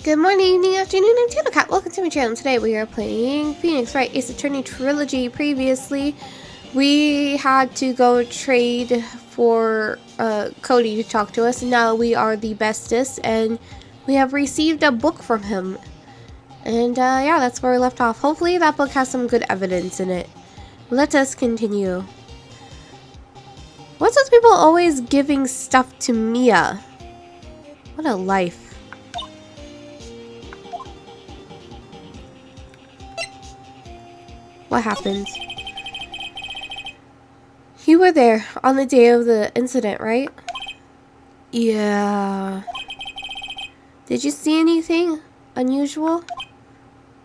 Good morning, evening, afternoon, I'm Taylor Cat. Welcome to my channel. Today we are playing Phoenix Wright Ace Attorney Trilogy. Previously, we had to go trade for Cody to talk to us, and now we are the bestest, and we have received a book from him. And yeah, that's where we left off. Hopefully that book has some good evidence in it. Let us continue. What's those people always giving stuff to Mia? What a life. What happened? You were there on the day of the incident, right? Yeah. Did you see anything unusual?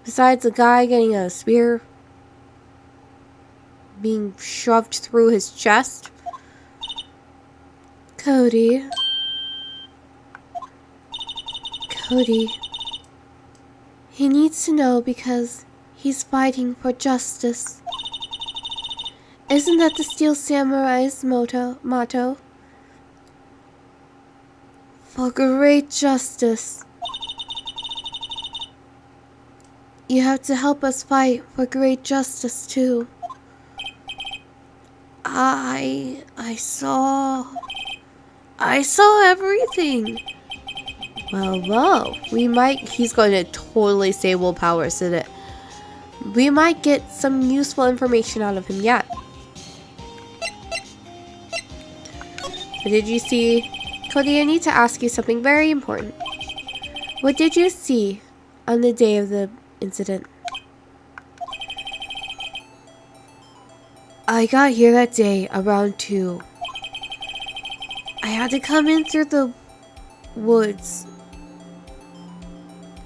Besides a guy getting a spear being shoved through his chest? Cody. Cody. He needs to know because he's fighting for justice. Isn't that the Steel Samurai's motto? For great justice. You have to help us fight for great justice too. I saw everything. Well, he's going to totally say willpower so that we might get some useful information out of him yet. But did you see? Cody, I need to ask you something very important. What did you see on the day of the incident? I got here that day around 2. I had to come in through the woods,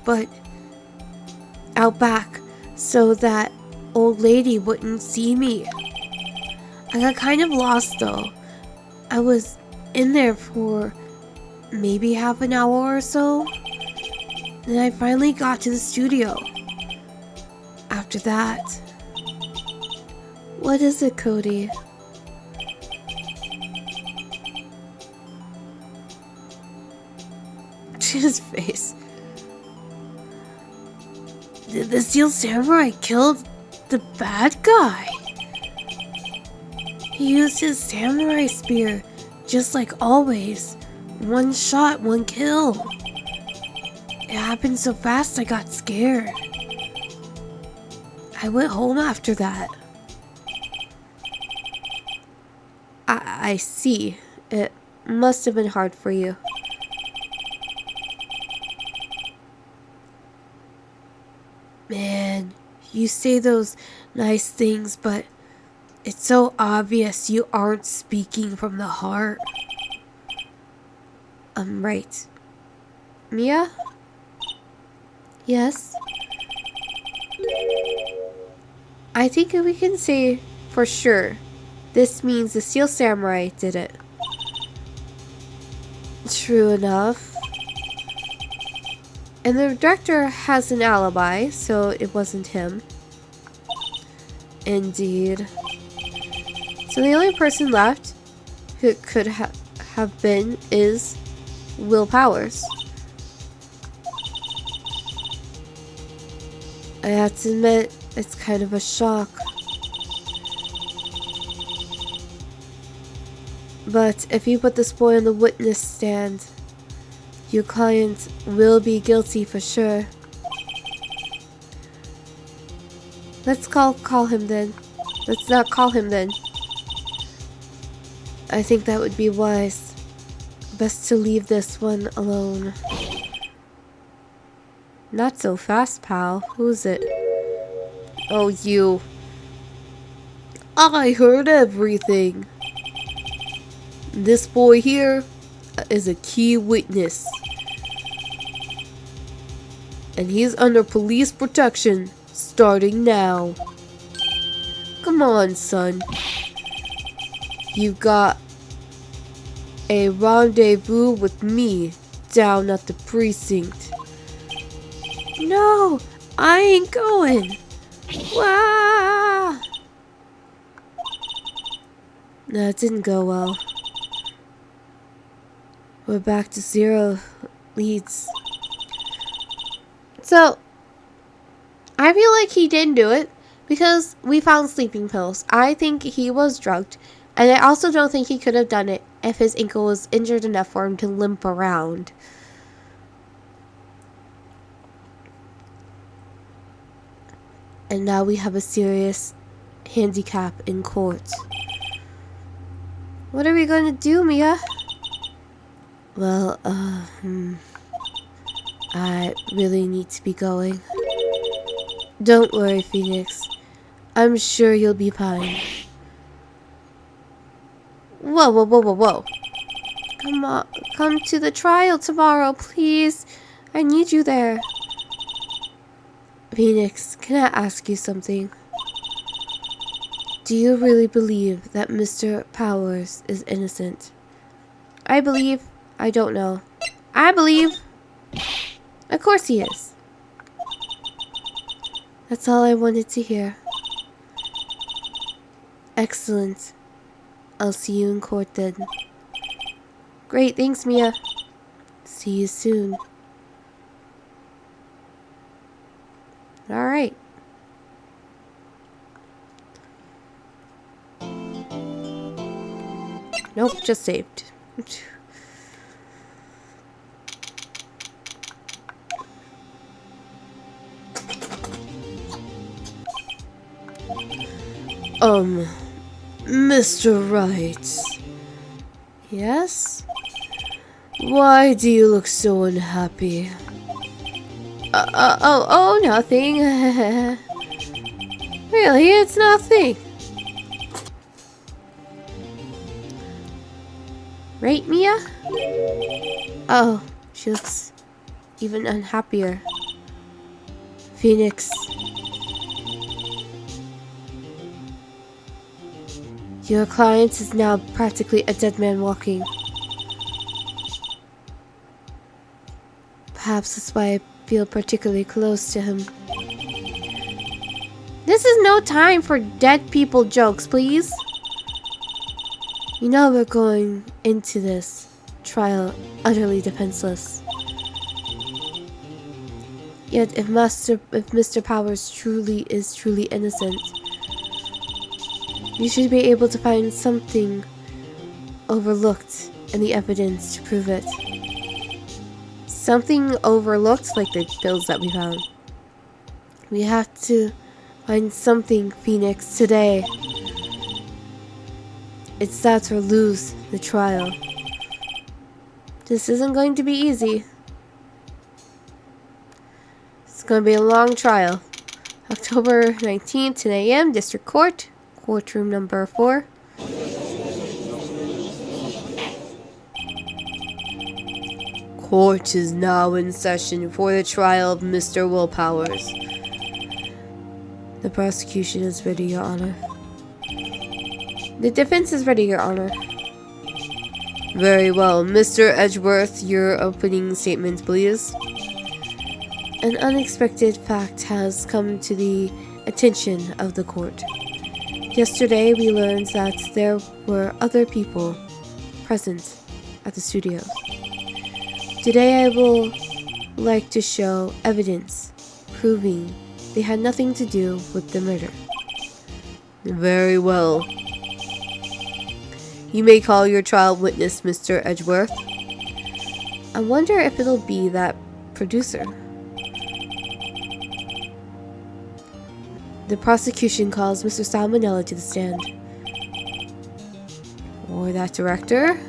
but out back so that old lady wouldn't see me. I got kind of lost though. I was in there for maybe half an hour or so. Then I finally got to the studio. After that. What is it, Cody? His face. Did the Steel Samurai kill the bad guy? He used his samurai spear, just like always. One shot, one kill. It happened so fast I got scared. I went home after that. I see. It must have been hard for you. Man, you say those nice things, but it's so obvious you aren't speaking from the heart. I'm right. Mia? Yes? I think we can say for sure this means the Steel Samurai did it. True enough. And the director has an alibi, so it wasn't him. Indeed. So the only person left who could have been is Will Powers. I have to admit, it's kind of a shock. But if you put this boy on the witness stand, your client will be guilty for sure. Let's call him then. Let's not call him then. I think that would be wise. Best to leave this one alone. Not so fast, pal. Who's it? Oh, you. I heard everything. This boy here is a key witness. And he's under police protection starting now. Come on, son. You've got a rendezvous with me down at the precinct. No, I ain't going. Wah! That didn't go well. We're back to 0 leads. So, I feel like he didn't do it because we found sleeping pills. I think he was drugged, and I also don't think he could have done it if his ankle was injured enough for him to limp around. And now we have a serious handicap in court. What are we going to do, Mia? Well, I really need to be going. Don't worry, Phoenix. I'm sure you'll be fine. Whoa, whoa, whoa, whoa, whoa. Come on, come to the trial tomorrow, please. I need you there. Phoenix, can I ask you something? Do you really believe that Mr. Powers is innocent? I believe. I don't know. I believe. Of course he is. That's all I wanted to hear. Excellent. I'll see you in court then. Great, thanks, Mia. See you soon. Alright. Nope, just saved. Mr. Wright. Yes? Why do you look so unhappy? Oh, nothing. Really, it's nothing. Right, Mia? Oh, she looks even unhappier. Phoenix. Your client is now practically a dead man walking. Perhaps that's why I feel particularly close to him. This is no time for dead people jokes, please. You know we're going into this trial utterly defenseless. Yet if Mr. Powers is truly innocent, you should be able to find something overlooked in the evidence to prove it. Something overlooked, like the pills that we found. We have to find something, Phoenix, today. It's that or lose the trial. This isn't going to be easy. It's going to be a long trial. October 19th, 10 a.m., District Court. Courtroom number 4. Court is now in session for the trial of Mr. Willpowers. The prosecution is ready, Your Honor. The defense is ready, Your Honor. Very well. Mr. Edgeworth, your opening statement, please. An unexpected fact has come to the attention of the court. Yesterday, we learned that there were other people present at the studio. Today, I will like to show evidence proving they had nothing to do with the murder. Very well. You may call your trial witness, Mr. Edgeworth. I wonder if it'll be that producer. The prosecution calls Mr. Salmonella to the stand. Or that director?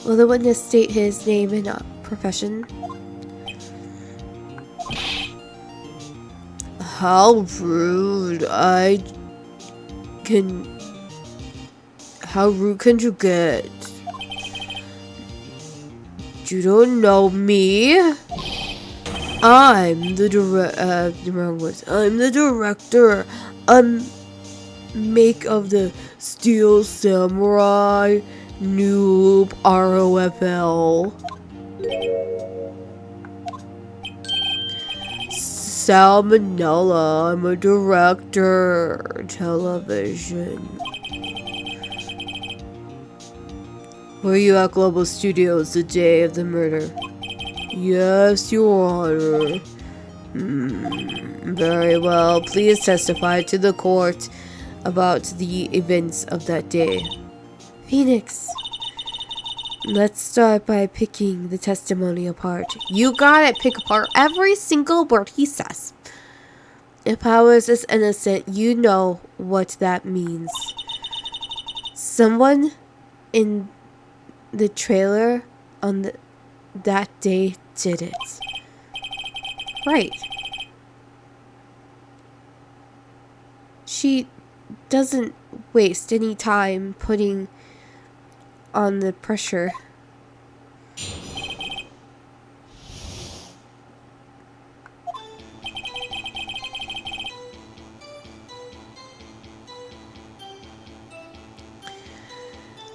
Will the witness state his name and profession? How rude. How rude can you get? You don't know me. I'm the director. Make of the Steel Samurai Noob ROFL. Salmonella, I'm a director. Television. Were you at Global Studios the day of the murder? Yes, Your Honor. Very well. Please testify to the court about the events of that day. Phoenix, let's start by picking the testimony apart. You gotta pick apart every single word he says. If Powers is innocent, you know what that means. Someone in the trailer on that day did it. Right. She doesn't waste any time putting on the pressure.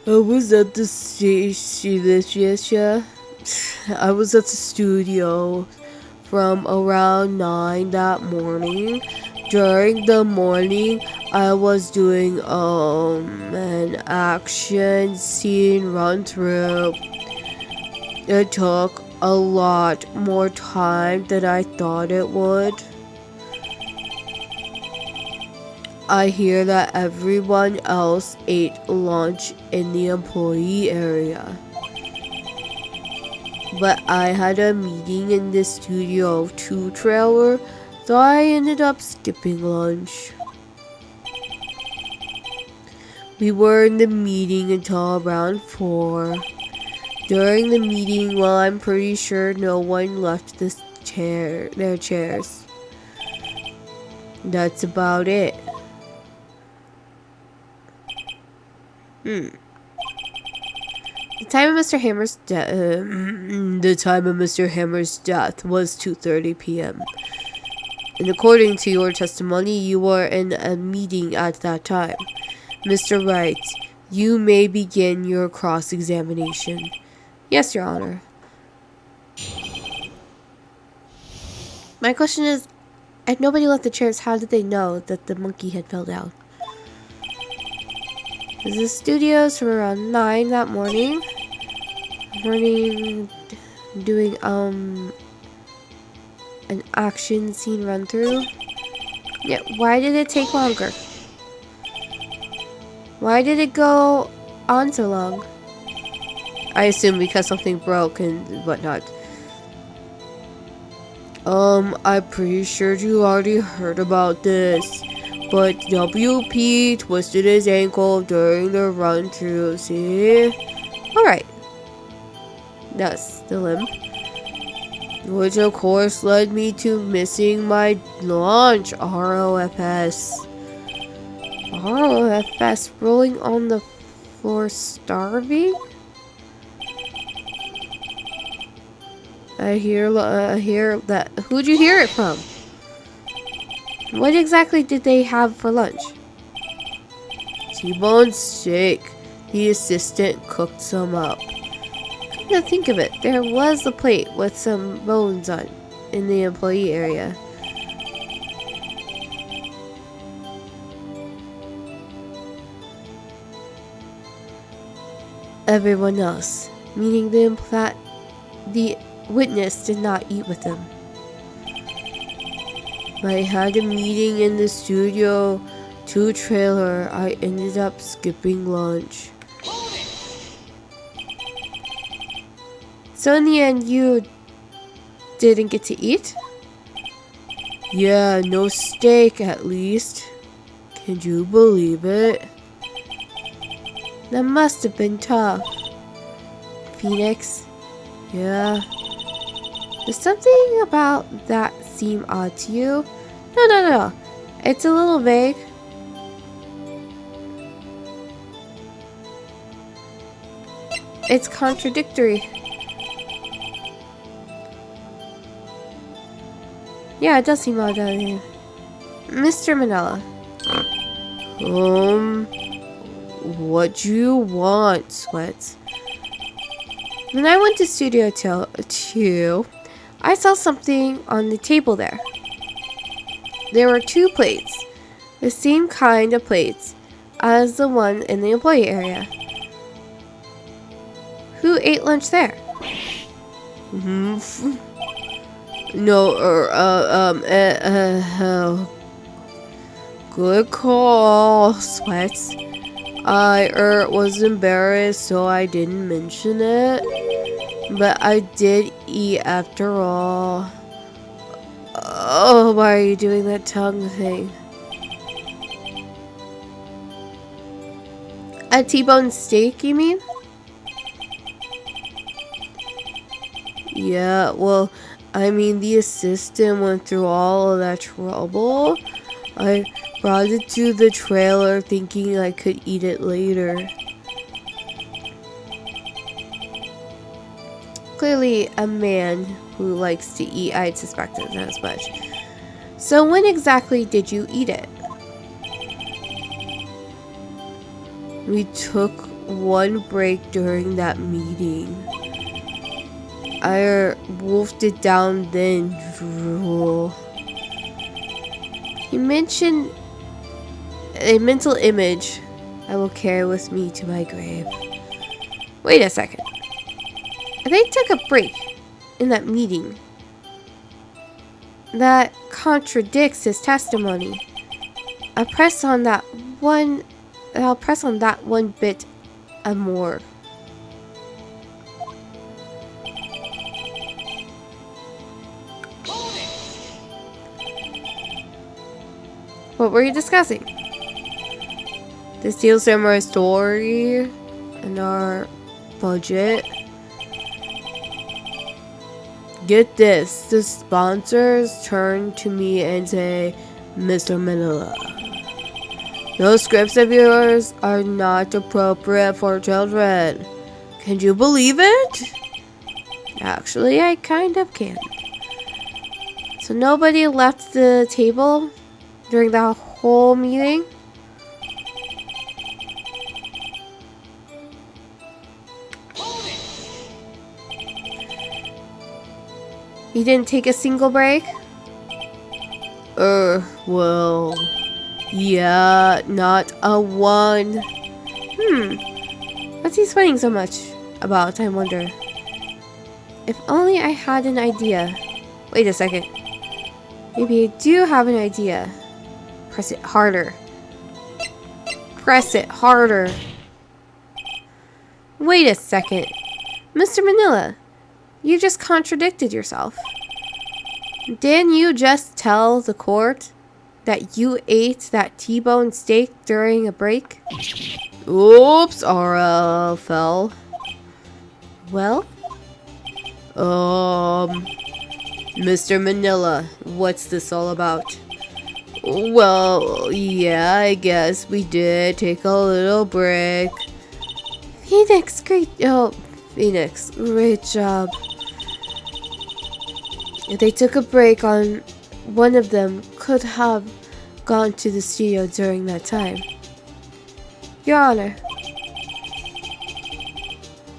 I was at the I was at the studio from around 9 that morning. During the morning, I was doing an action scene run through. It took a lot more time than I thought it would. I hear that everyone else ate lunch in the employee area. But I had a meeting in the Studio 2 trailer, so I ended up skipping lunch. We were in the meeting until around 4. During the meeting, well, I'm pretty sure no one left their chairs. That's about it. The time of Mr. Hammer's death. The time of Mr. Hammer's death was 2:30 p.m. And according to your testimony, you were in a meeting at that time. Mr. Wright, you may begin your cross-examination. Yes, Your Honor. My question is, if nobody left the chairs, how did they know that the monkey had fell down? The studios from around 9 that morning. Doing an action scene run through. Yeah, why did it take longer? Why did it go on so long? I assume because something broke and whatnot. I'm pretty sure you already heard about this. But WP twisted his ankle during the run through, see? Alright. That's the limb. Which of course led me to missing my lunch, ROFS. ROFS, rolling on the floor starving? I hear that. Who'd you hear it from? What exactly did they have for lunch? T-bone steak. The assistant cooked some up. Come to think of it, there was a plate with some bones on in the employee area. Everyone else, meaning the witness, did not eat with them. I had a meeting in the Studio 2 trailer. I ended up skipping lunch. So in the end, you didn't get to eat? Yeah, no steak at least. Can you believe it? That must have been tough. Phoenix? Yeah? Does something about that seem odd to you? No. It's a little vague. It's contradictory. Yeah, it does seem odd, doesn't it? Mr. Manila. What do you want, Sweat? When I went to Studio 2, I saw something on the table there. There were 2 plates, the same kind of plates as the one in the employee area. you ate lunch there. Hmm. No, good call, Sweats. I was embarrassed, so I didn't mention it. But I did eat after all. Oh, why are you doing that tongue thing? A T-bone steak, you mean? Yeah, well, I mean, the assistant went through all of that trouble. I brought it to the trailer thinking I could eat it later. Clearly a man who likes to eat, I'd suspect it as much. So when exactly did you eat it? We took one break during that meeting. I wolfed it down then, drool. You mentioned a mental image I will carry with me to my grave. Wait a second. They took a break in that meeting. That contradicts his testimony. I'll press on that one bit and more. What were you discussing? The Steel Samurai story and our budget. Get this, the sponsors turn to me and say, Mr. Manila, those scripts of yours are not appropriate for children. Can you believe it? Actually, I kind of can. So nobody left the table during that whole meeting? You didn't take a single break? Well, yeah, not a one. What's he sweating so much about, I wonder? If only I had an idea. Wait a second. Maybe I do have an idea. Press it harder. Press it harder. Wait a second. Mr. Manila, you just contradicted yourself. Didn't you just tell the court that you ate that T-bone steak during a break? Oops, RFL. Well? Mr. Manila, what's this all about? Well, yeah, I guess we did take a little break. Phoenix, great job. If they took a break on one of them could have gone to the studio during that time. Your Honor,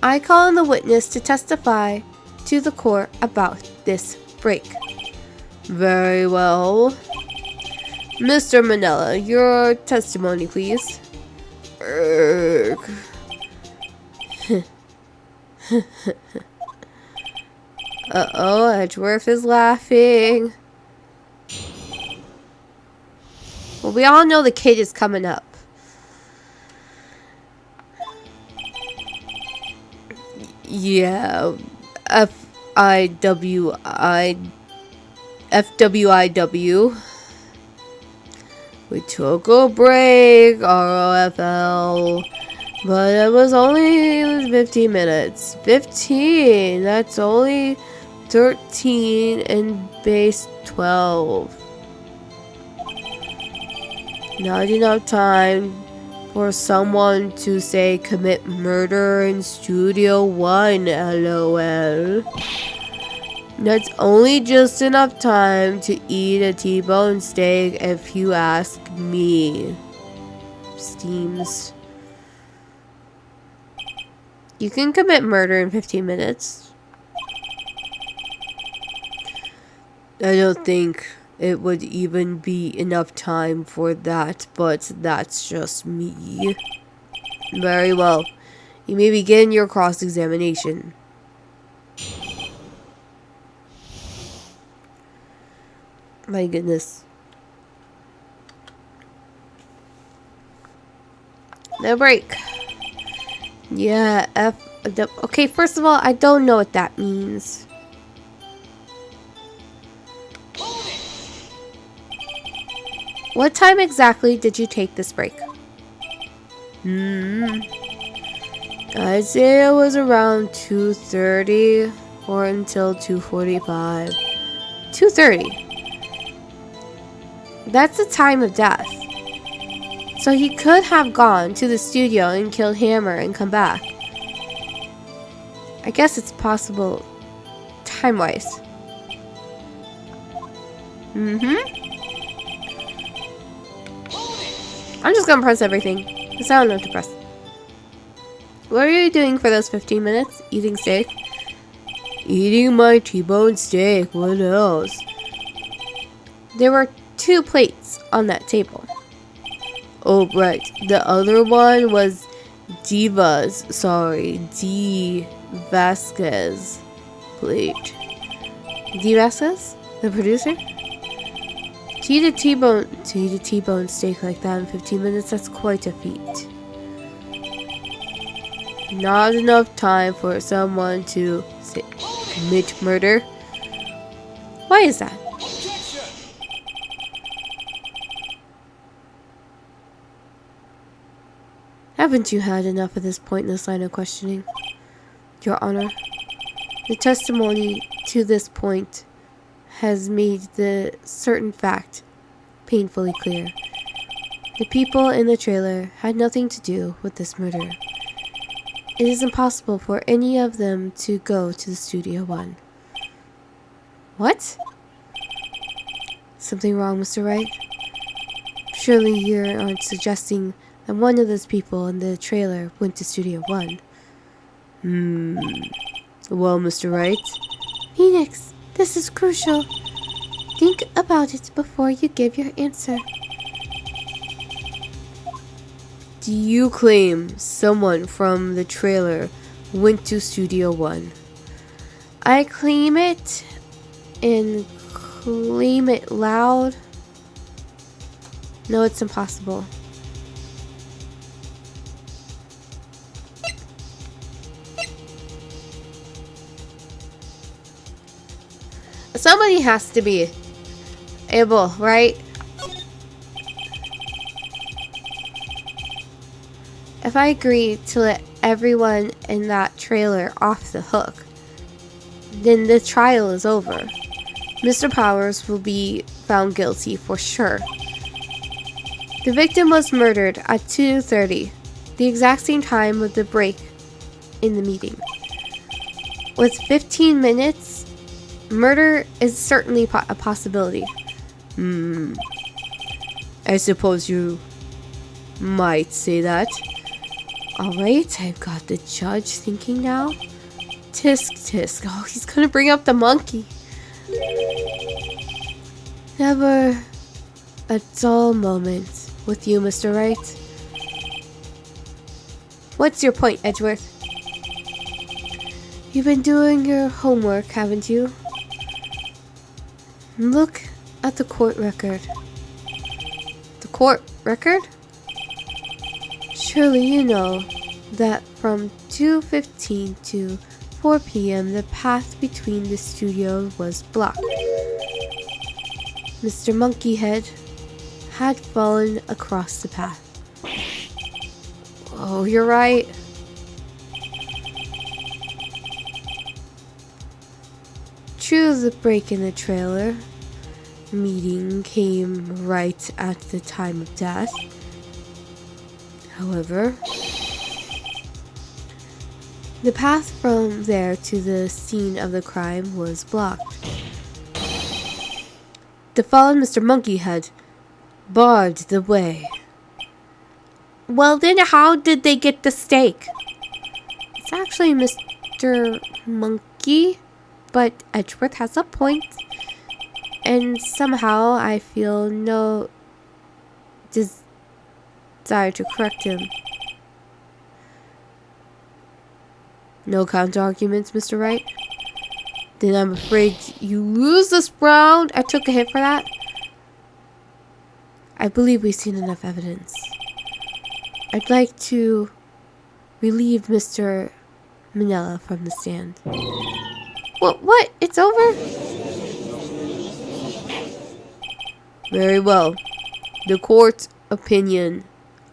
I call on the witness to testify to the court about this break. Very well. Mr. Manila, your testimony, please. Uh-oh, Edgeworth is laughing. Well, we all know the kid is coming up. Yeah, FWIW. We took a break, ROFL, but it was only 15 minutes. 15, that's only 13 and base 12. Not enough time for someone to say commit murder in Studio 1, LOL. That's only just enough time to eat a T-bone steak if you ask me. Steams. You can commit murder in 15 minutes. I don't think it would even be enough time for that, but that's just me. Very well. You may begin your cross-examination. My goodness. No break. Yeah, okay, first of all, I don't know what that means. What time exactly did you take this break? I'd say it was around 2:30 or until 2:45. 2:30. That's the time of death. So he could have gone to the studio and killed Hammer and come back. I guess it's possible time-wise. I'm just gonna press everything, because I don't know what to press. What are you doing for those 15 minutes? Eating steak? Eating my T-bone steak. What else? There were 2 plates on that table. Oh, right. The other one was D. Vasquez plate. D. Vasquez? The producer? To eat a T-bone steak like that in 15 minutes, that's quite a feat. Not enough time for someone to commit murder. Why is that? Haven't you had enough of this pointless line of questioning, Your Honor? The testimony to this point has made the certain fact painfully clear. The people in the trailer had nothing to do with this murder. It is impossible for any of them to go to the Studio One. What? Something wrong, Mr. Wright? Surely you aren't suggesting that one of those people in the trailer went to Studio One. Well, Mr. Wright? Phoenix, this is crucial. Think about it before you give your answer. Do you claim someone from the trailer went to Studio One? I claim it and claim it loud. No, it's impossible. Somebody has to be able, right? If I agree to let everyone in that trailer off the hook, then the trial is over. Mr. Powers will be found guilty for sure. The victim was murdered at 2:30, the exact same time of the break in the meeting. With 15 minutes, murder is certainly a possibility. I suppose you might say that. Alright, I've got the judge thinking now. Tisk tisk. Oh, he's gonna bring up the monkey. Never a dull moment with you, Mr. Wright. What's your point, Edgeworth? You've been doing your homework, haven't you? Look at the court record. The court record? Surely you know that from 2:15 to 4 p.m. the path between the studios was blocked. Mr. Monkeyhead had fallen across the path. Oh, you're right. True, the break in the trailer meeting came right at the time of death. However, the path from there to the scene of the crime was blocked. The fallen Mr. Monkeyhead barred the way. Well, then how did they get the steak? It's actually Mr. Monkey, but Edgeworth has a point. And somehow I feel no desire to correct him. No counter arguments, Mr. Wright? Then I'm afraid you lose this round. I took a hit for that. I believe we've seen enough evidence. I'd like to relieve Mr. Manila from the stand. What? It's over? Very well. The court's opinion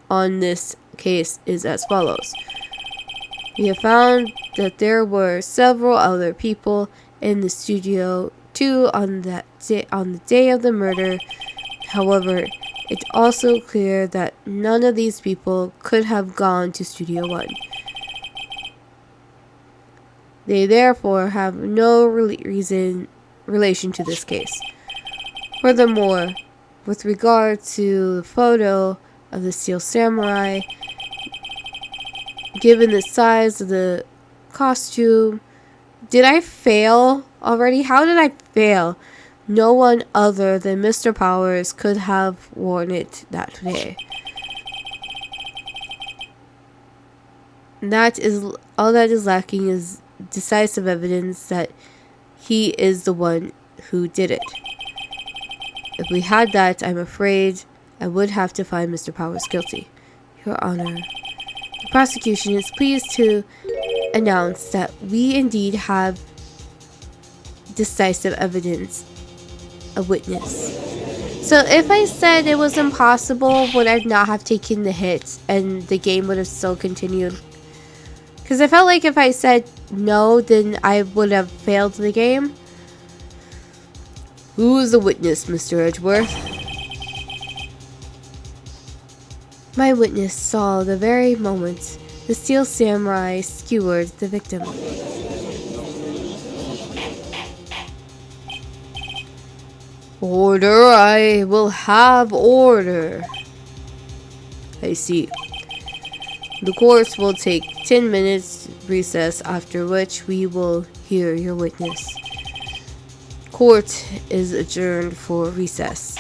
on this case is as follows. We have found that there were several other people in the studio 2 on the day of the murder. However, it's also clear that none of these people could have gone to Studio 1. They therefore have no relation to this case. Furthermore, with regard to the photo of the Steel Samurai, given the size of the costume, did I fail already? How did I fail? No one other than Mr. Powers could have worn it that day. That is all that is lacking is decisive evidence that he is the one who did it. If we had that, I'm afraid I would have to find Mr. Powers guilty. Your Honor, the prosecution is pleased to announce that we indeed have decisive evidence, a witness. So if I said it was impossible, would I not have taken the hit and the game would have still continued? Because I felt like if I said no, then I would have failed the game. Who is the witness, Mr. Edgeworth? My witness saw the very moment the Steel Samurai skewered the victim. Order, I will have order. I see. The court will take 10 minutes recess, after which we will hear your witness. Court is adjourned for recess.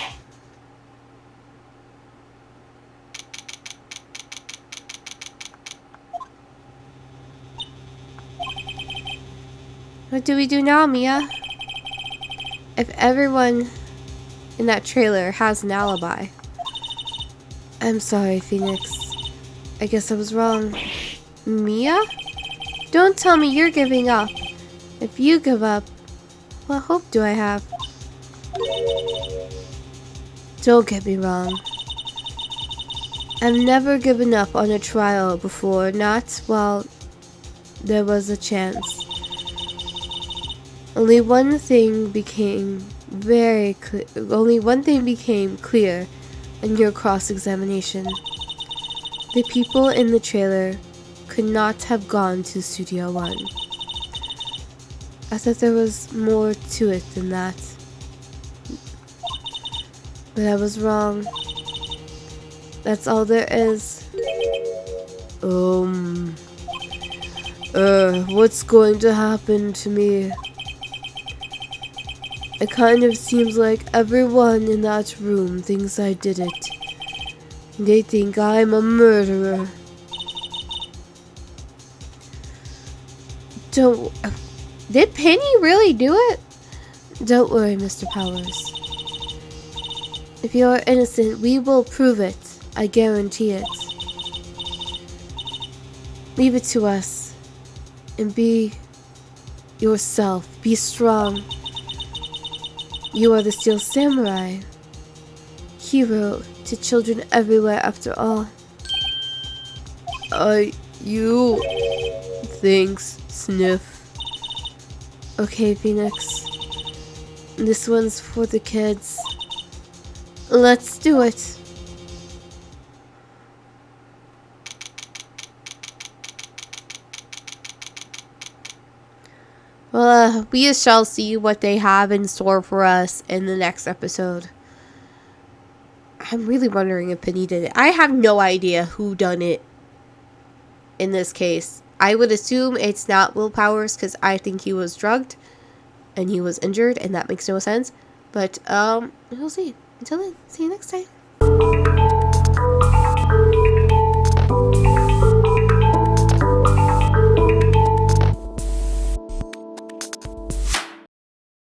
What do we do now, Mia? If everyone in that trailer has an alibi. I'm sorry, Phoenix. I guess I was wrong. Mia? Don't tell me you're giving up. If you give up, what hope do I have? Don't get me wrong. I've never given up on a trial before, not while there was a chance. Only one thing became clear in your cross-examination. The people in the trailer could not have gone to Studio 1. I thought there was more to it than that. But I was wrong. That's all there is. What's going to happen to me? It kind of seems like everyone in that room thinks I did it. They think I'm a murderer. Did Penny really do it? Don't worry, Mr. Powers. If you're innocent, we will prove it. I guarantee it. Leave it to us. And be yourself. Be strong. You are the Steel Samurai. Hero to children everywhere, after all. You. Thanks, Sniff. Okay, Phoenix. This one's for the kids. Let's do it. Well, we shall see what they have in store for us in the next episode. I'm really wondering if Penny did it. I have no idea who done it in this case. I would assume it's not Will Powers because I think he was drugged and he was injured and that makes no sense. But we'll see. Until then, see you next time.